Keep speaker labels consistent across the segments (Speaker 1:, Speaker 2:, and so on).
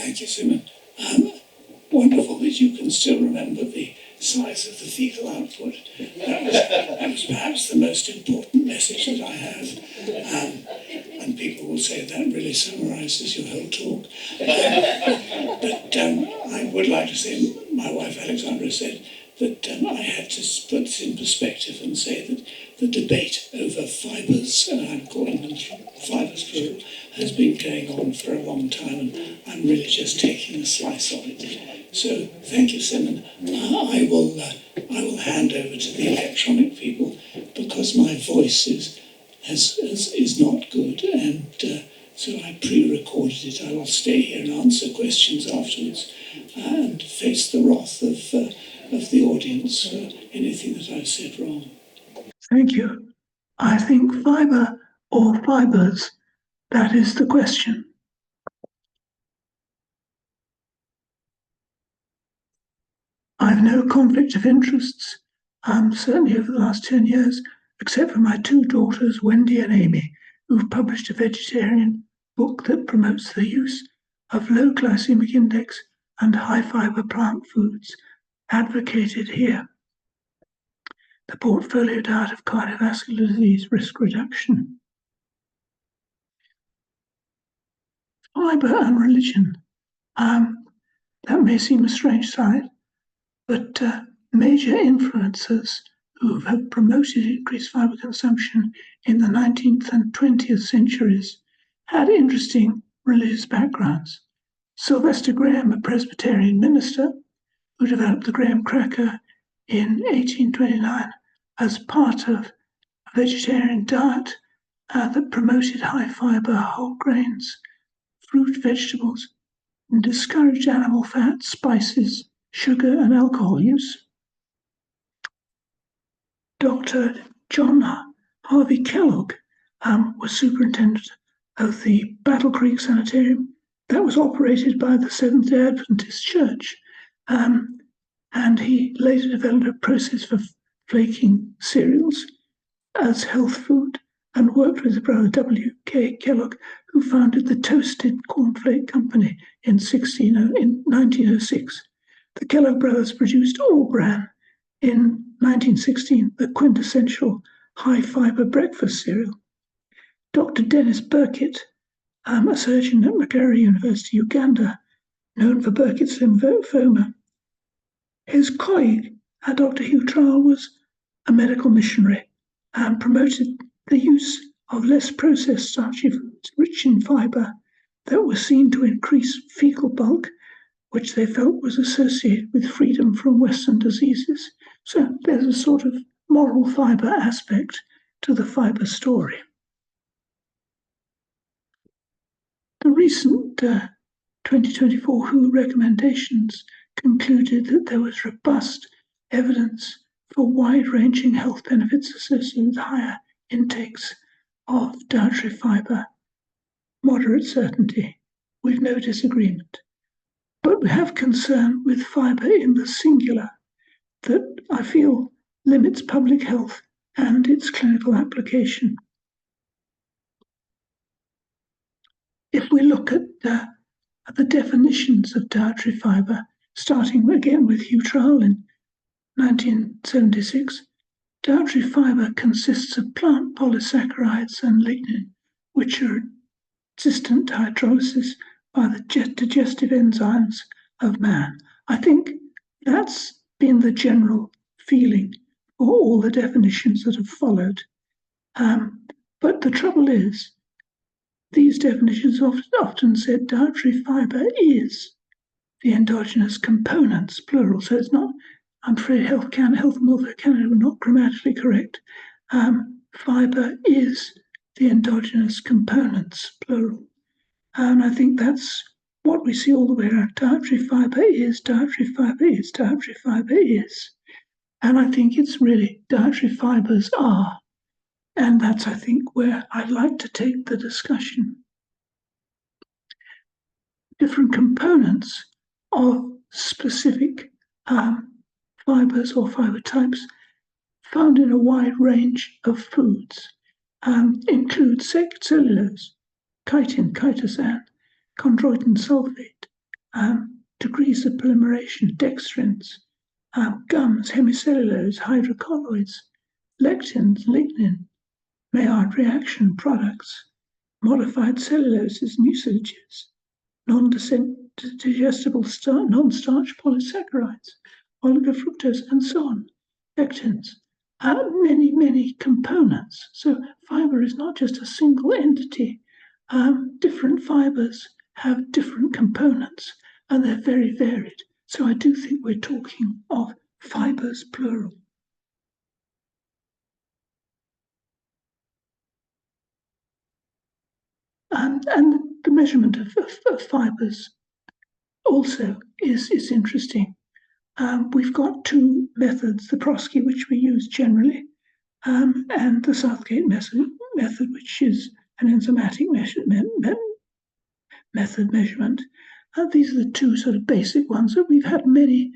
Speaker 1: Thank you, Simon. Wonderful that you can still remember the size of the fecal output. That was perhaps the most important message that I have. And people will say that really summarises your whole talk. But I would like to say, my wife Alexandra said that I had to put this in perspective and say that the debate over fibres, and I'm calling them fibres plural, has been going on for a long time, and I'm really just taking a slice of it. So thank you, Simon. I will hand over to the electronic people because my voice is not good, and so I pre-recorded it. I will stay here and answer questions afterwards and face the wrath of the audience for anything that I've said wrong.
Speaker 2: Thank you. I think fibre or fibres, that is the question. I've no conflict of interests, certainly over the last 10 years, except for my two daughters, Wendy and Amy, who've published a vegetarian book that promotes the use of low glycemic index and high fibre plant foods advocated here. The portfolio diet of cardiovascular disease risk reduction. Fibre and religion. That may seem a strange side, but major influencers who have promoted increased fibre consumption in the 19th and 20th centuries had interesting religious backgrounds. Sylvester Graham, a Presbyterian minister who developed the Graham cracker in 1829 as part of a vegetarian diet that promoted high fibre whole grains, fruit, vegetables, and discouraged animal fat, spices, sugar, and alcohol use. Dr. John Harvey Kellogg was superintendent of the Battle Creek Sanitarium that was operated by the Seventh-day Adventist Church. And he later developed a process for flaking cereals as health food and worked with his brother W.K. Kellogg, who founded the Toasted Cornflake Company in 1906. The Kellogg brothers produced All Bran in 1916, the quintessential high-fibre breakfast cereal. Dr. Dennis Burkitt, a surgeon at Makerere University, Uganda, known for Burkitt's lymphoma. His colleague, Dr. Hugh Trowell, was a medical missionary and promoted the use of less processed starchy foods rich in fibre that were seen to increase fecal bulk, which they felt was associated with freedom from Western diseases. So there's a sort of moral fibre aspect to the fibre story. The recent 2024 WHO recommendations concluded that there was robust evidence for wide-ranging health benefits associated with higher intakes of dietary fibre, moderate certainty. We've no disagreement. But we have concern with fibre in the singular that I feel limits public health and its clinical application. If we look at the definitions of dietary fibre, starting again with Hugh Trowell in 1976, dietary fibre consists of plant polysaccharides and lignin, which are resistant to hydrolysis by the digestive enzymes of man. I think that's been the general feeling for all the definitions that have followed. But the trouble is, these definitions often said dietary fibre is the endogenous components, plural. So it's not, I'm afraid Health and Welfare Canada were not grammatically correct. Fibre is the endogenous components, plural. And I think that's what we see all the way around. Dietary fibre is, dietary fibre is, dietary fibre is. And I think it's really dietary fibres are. And that's, I think, where I'd like to take the discussion. Different components of specific fibres or fibre types found in a wide range of foods include cellulose, chitin, chitosan, chondroitin sulfate, degrees of polymeration, dextrins, gums, hemicellulose, hydrocolloids, lectins, lignin, Maillard reaction products, modified celluloses, mucilages, non-digestible non-starch polysaccharides, oligofructose, and so on, lectins, many components. So fiber is not just a single entity. Different fibers have different components, and they're very varied. So I do think we're talking of fibers plural. And the measurement of fibers also is interesting. We've got two methods, the Prosky, which we use generally, and the Southgate method, which is an enzymatic method measurement. These are the two sort of basic ones, but we've had many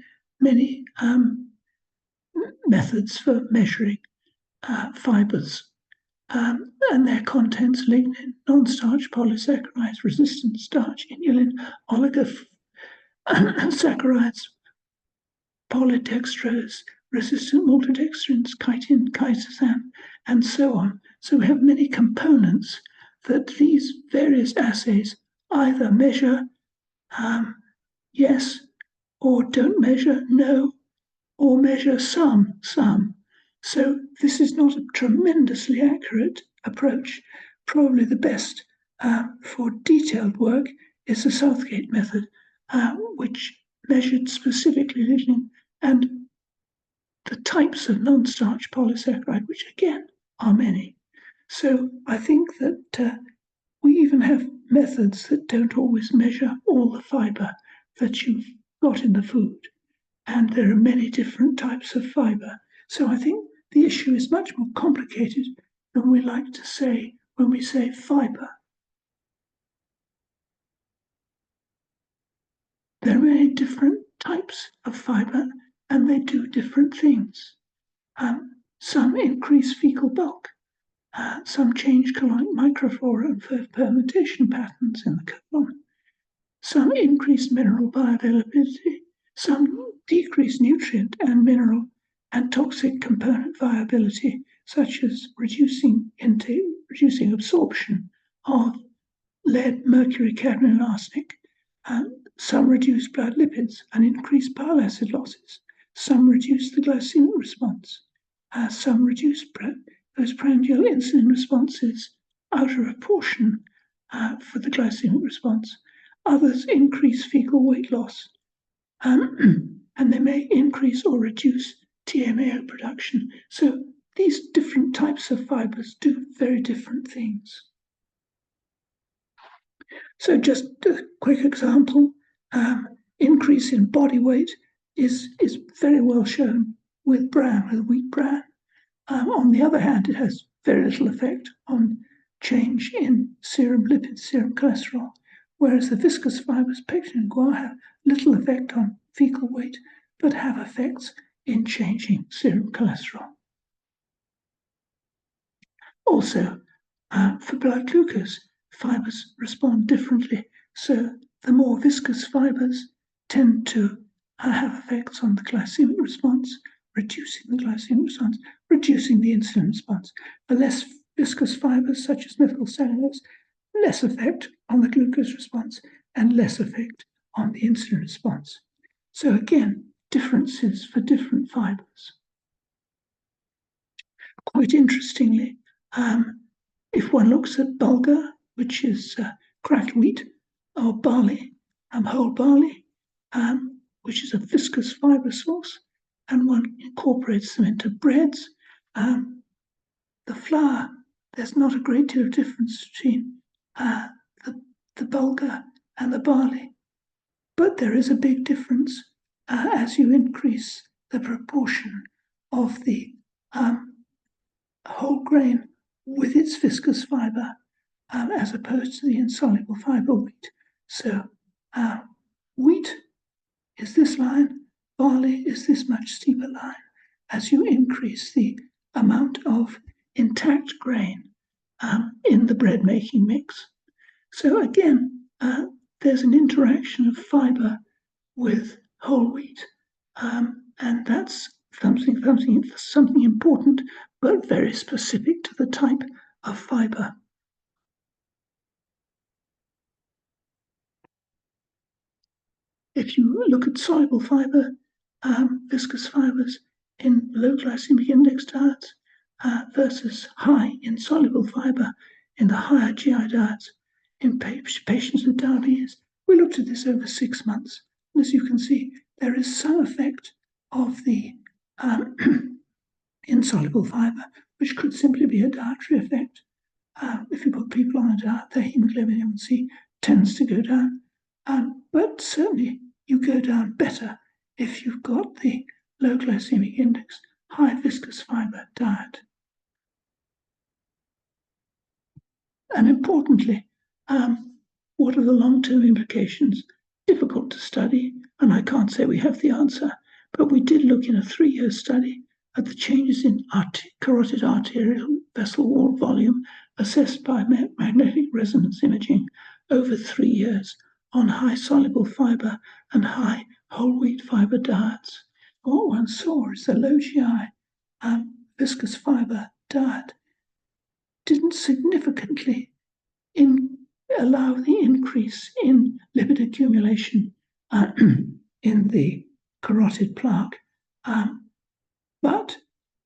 Speaker 2: methods for measuring fibers. And their contents: lignin, non-starch polysaccharides, resistant starch, inulin, oligosaccharides, polydextrose, resistant maltodextrins, chitin, chitosan, and so on. So we have many components that these various assays either measure yes, or don't measure no, or measure some. So this is not a tremendously accurate approach. Probably the best for detailed work is the Southgate method, which measured specifically lignin and the types of non-starch polysaccharide, which again are many. So I think that we even have methods that don't always measure all the fiber that you've got in the food. And there are many different types of fiber. So I think the issue is much more complicated than we like to say when we say fiber. There are many different types of fiber, and they do different things. Some increase fecal bulk. Some change colonic microflora and fermentation patterns in the colon. Some increase mineral bioavailability. Some decrease nutrient and mineral and toxic component viability, such as reducing absorption of lead, mercury, cadmium, and arsenic. Some reduce blood lipids and increase bile acid losses. Some reduce the glycemic response. Some reduce those prandial insulin responses out of proportion for the glycemic response. Others increase fecal weight loss, and they may increase or reduce TMAO production. So these different types of fibers do very different things. So just a quick example, increase in body weight is very well shown with bran, with wheat bran. On the other hand, it has very little effect on change in serum lipids, serum cholesterol, whereas the viscous fibers, pectin and guar, have little effect on fecal weight, but have effects in changing serum cholesterol. Also, for blood glucose, fibers respond differently. So the more viscous fibers tend to have effects on the glycemic response, reducing the glycemic response, reducing the insulin response. The less viscous fibers, such as methylcellulose, less effect on the glucose response and less effect on the insulin response. So again, differences for different fibers. Quite interestingly, if one looks at bulgur, which is cracked wheat, or barley, whole barley, which is a viscous fiber source, and one incorporates them into breads, the flour, there's not a great deal of difference between the bulgur and the barley. But there is a big difference as you increase the proportion of the whole grain with its viscous fiber as opposed to the insoluble fiber wheat. So wheat is this line, barley is this much steeper line as you increase the amount of intact grain in the bread making mix. So again, there's an interaction of fibre with whole wheat, and that's something important, but very specific to the type of fibre. If you look at soluble fibre, viscous fibres in low glycemic index diets versus high insoluble fibre in the higher GI diets in patients with diabetes, we looked at this over 6 months. And as you can see, there is some effect of the insoluble fibre, which could simply be a dietary effect. If you put people on a diet, their hemoglobin A1C tends to go down. But certainly you go down better if you've got the low glycemic index, high viscous fibre diet. And importantly, what are the long-term implications? Difficult to study, and I can't say we have the answer, but we did look in a 3-year study at the changes in carotid arterial vessel wall volume assessed by magnetic resonance imaging over 3 years on high soluble fibre and high whole wheat fibre diets. What one saw is the low GI viscous fibre diet didn't significantly allow the increase in lipid accumulation in the carotid plaque. But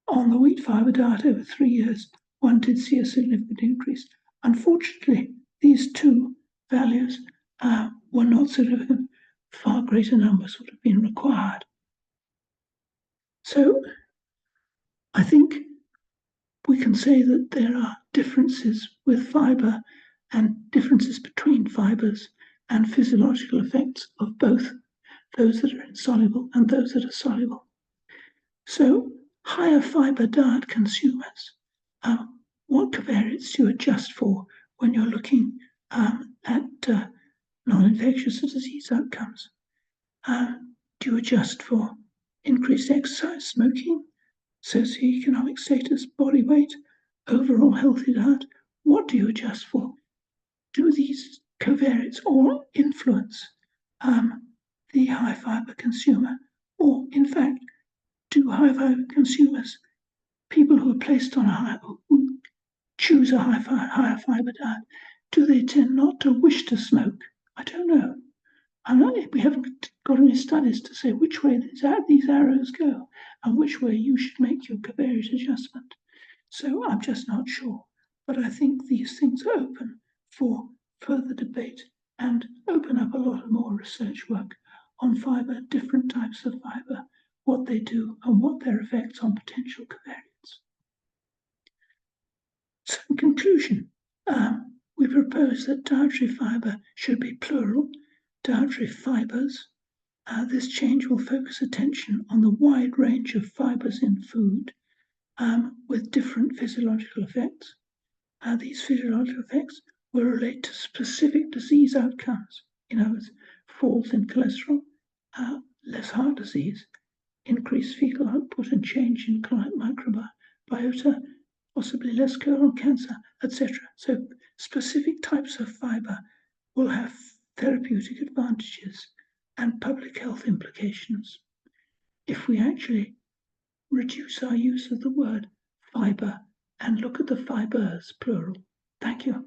Speaker 2: on the wheat fibre diet over 3 years, one did see a significant increase. Unfortunately, these two values were not significant. Far greater numbers would have been required. So I think we can say that there are differences with fibre and differences between fibres and physiological effects of both those that are insoluble and those that are soluble. So higher fibre diet consumers, what covariates do you adjust for when you're looking at non-infectious disease outcomes? Do you adjust for increased exercise, smoking, socioeconomic status, body weight, overall healthy diet? What do you adjust for? Do these covariates all influence the high fibre consumer? Or, in fact, do high fibre consumers, people who are placed on who choose a higher fibre diet, do they tend not to wish to smoke? I don't know. We haven't got any studies to say which way these arrows go and which way you should make your covariate adjustment. So I'm just not sure. But I think these things are open for further debate and open up a lot more research work on fibre, different types of fibre, what they do and what their effects on potential covariates. So in conclusion, we propose that dietary fibre should be plural, dietary fibres. This change will focus attention on the wide range of fibres in food with different physiological effects. These physiological effects will relate to specific disease outcomes. In other words, falls in cholesterol, less heart disease, increased fecal output and change in colonic microbiota, possibly less colon cancer, etc. So specific types of fibre will have therapeutic advantages and public health implications if we actually reduce our use of the word fibre and look at the fibres, plural. Thank you.